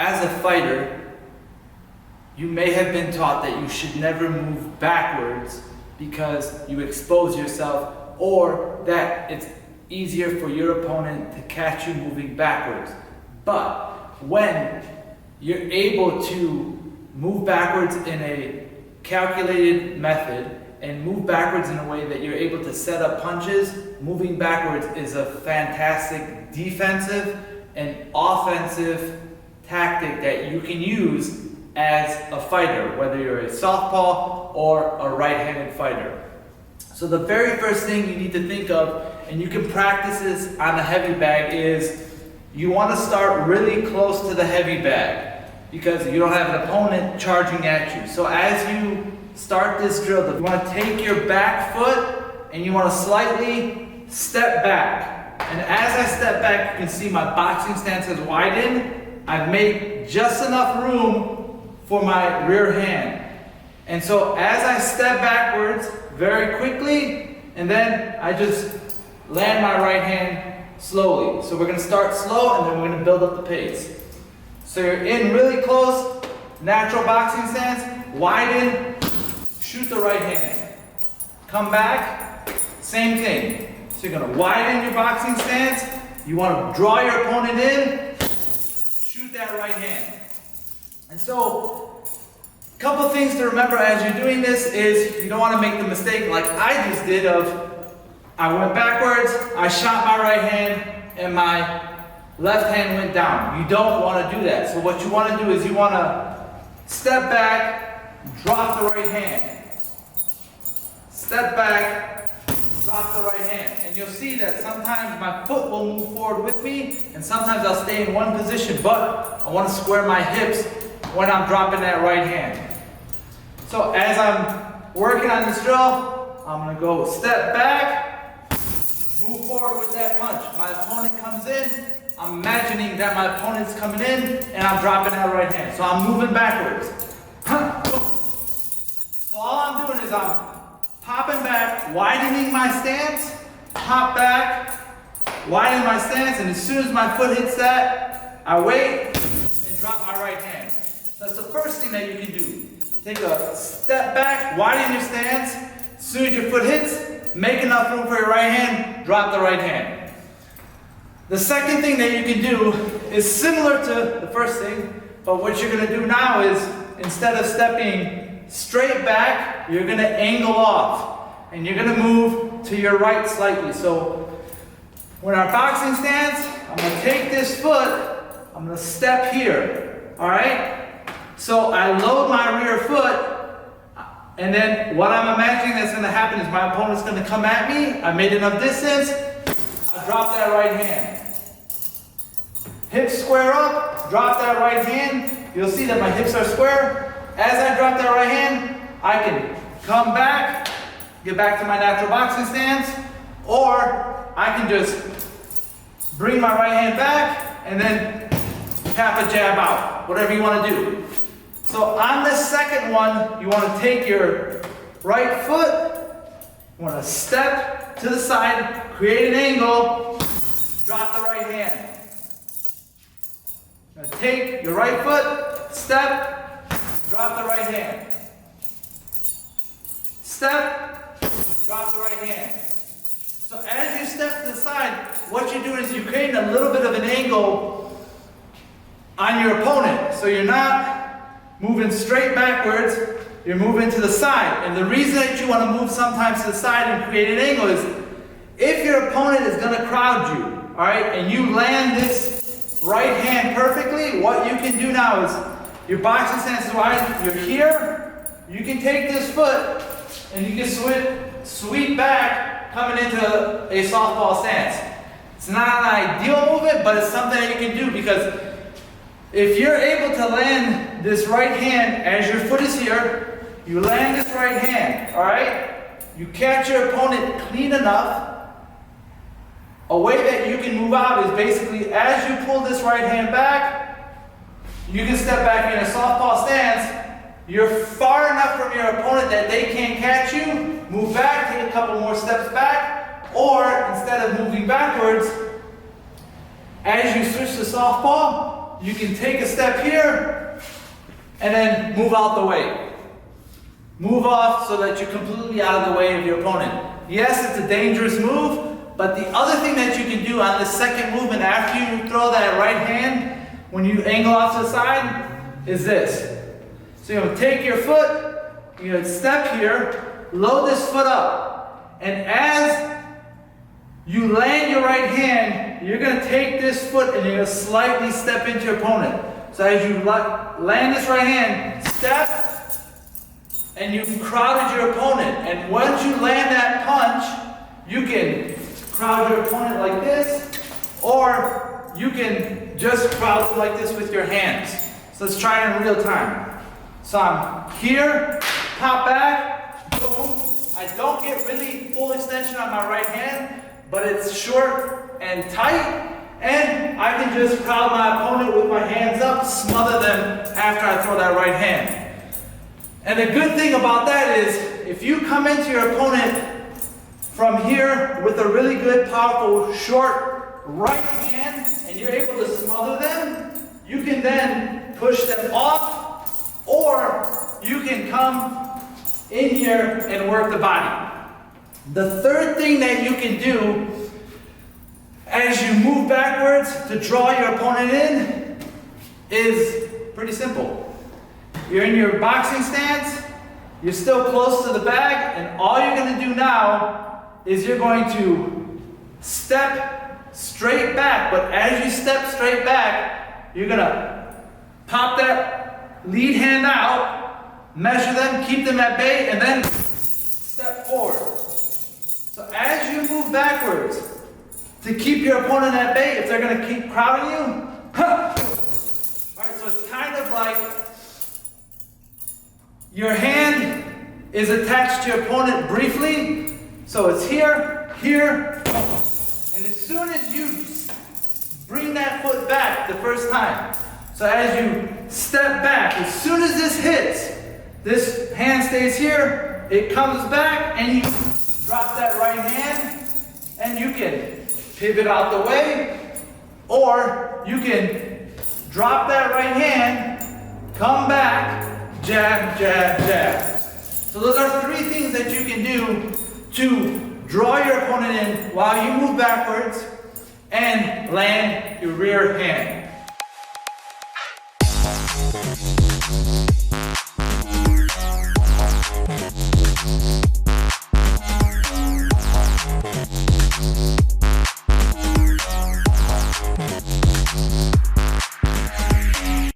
as a fighter, you may have been taught that you should never move backwards because you expose yourself, or that it's easier for your opponent to catch you moving backwards. But when you're able to move backwards in a calculated method and move backwards in a way that you're able to set up punches, moving backwards is a fantastic defensive and offensive tactic that you can use as a fighter, whether you're a southpaw or a right-handed fighter. So the very first thing you need to think of, and you can practice this on the heavy bag, is you want to start really close to the heavy bag because you don't have an opponent charging at you. So as you start this drill, you want to take your back foot and you want to slightly step back. And as I step back, you can see my boxing stance has widened. I've made just enough room for my rear hand. And so as I step backwards very quickly, and then I just land my right hand slowly. So we're going to start slow and then we're going to build up the pace. So you're in really close, natural boxing stance, widen, shoot the right hand. Come back, same thing. So you're going to widen your boxing stance, you want to draw your opponent in, shoot that right hand. And so, a couple things to remember as you're doing this is you don't want to make the mistake like I just did of I went backwards, I shot my right hand, and my left hand went down. You don't want to do that. So what you want to do is you want to step back, drop the right hand. Step back, drop the right hand. And you'll see that sometimes my foot will move forward with me, and sometimes I'll stay in one position, but I want to square my hips when I'm dropping that right hand. So as I'm working on this drill, I'm going to go step back, move forward with that punch. My opponent comes in, I'm imagining that my opponent's coming in, and I'm dropping that right hand. So I'm moving backwards. So all I'm doing is I'm popping back, widening my stance, pop back, widen my stance, and as soon as my foot hits that, I wait and drop my right hand. That's the first thing that you can do. Take a step back, widen your stance. As soon as your foot hits, make enough room for your right hand, drop the right hand. The second thing that you can do is similar to the first thing, but what you're going to do now is instead of stepping straight back, you're going to angle off, and you're going to move to your right slightly. So when our boxing stance, I'm going to take this foot, I'm going to step here, all right? So I load my rear foot, and then what I'm imagining that's going to happen is my opponent's going to come at me. I made enough distance, I drop that right hand. Hips square up, drop that right hand. You'll see that my hips are square. As I drop that right hand, I can come back, get back to my natural boxing stance, or I can just bring my right hand back and then tap a jab out, whatever you want to do. So on this second one, you want to take your right foot, you want to step to the side, create an angle, drop the right hand. Now take your right foot, step, drop the right hand. Step, drop the right hand. So as you step to the side, what you're doing is you're creating a little bit of an angle on your opponent. So you're not moving straight backwards, you're moving to the side. And the reason that you want to move sometimes to the side and create an angle is if your opponent is going to crowd you, all right, and you land this right hand perfectly, what you can do now is your boxing stance is wide, you're here, you can take this foot and you can sweep back coming into a softball stance. It's not an ideal movement, but it's something that you can do because if you're able to land this right hand as your foot is here, you land this right hand, all right? You catch your opponent clean enough. A way that you can move out is basically as you pull this right hand back, you can step back in a softball stance. You're far enough from your opponent that they can't catch you. Move back, take a couple more steps back, or instead of moving backwards, as you switch to softball, you can take a step here and then move out the way. Move off so that you're completely out of the way of your opponent. Yes, it's a dangerous move, but the other thing that you can do on the second movement after you throw that right hand, when you angle off to the side, is this. So you're going to take your foot, you're going to step here, load this foot up, and as you land your right hand, you're going to take this foot and you're going to slightly step into your opponent. So as you land this right hand, step, and you've crowded your opponent. And once you land that punch, you can crowd your opponent like this, or you can just crowd them like this with your hands. So let's try it in real time. So I'm here, pop back, boom. I don't get really full extension on my right hand, but it's short and tight, and I can just crowd my opponent with my hands up, smother them after I throw that right hand. And the good thing about that is, if you come into your opponent from here with a really good, powerful, short right hand, and you're able to smother them, you can then push them off, or you can come in here and work the body. The third thing that you can do as you move backwards to draw your opponent in is pretty simple. You're in your boxing stance, you're still close to the bag, and all you're going to do now is you're going to step straight back, but as you step straight back, you're going to pop that lead hand out, measure them, keep them at bay, and then step forward. So as you move backwards, to keep your opponent at bay, if they're going to keep crowding you, huh. All right, so it's kind of like your hand is attached to your opponent briefly, so it's here, here, and as soon as you bring that foot back the first time, so as you step back, as soon as this hits, this hand stays here, it comes back, and you drop that right hand, and you can pivot out the way, or you can drop that right hand, come back, jab, jab, jab. So those are three things that you can do to draw your opponent in while you move backwards and land your rear hand.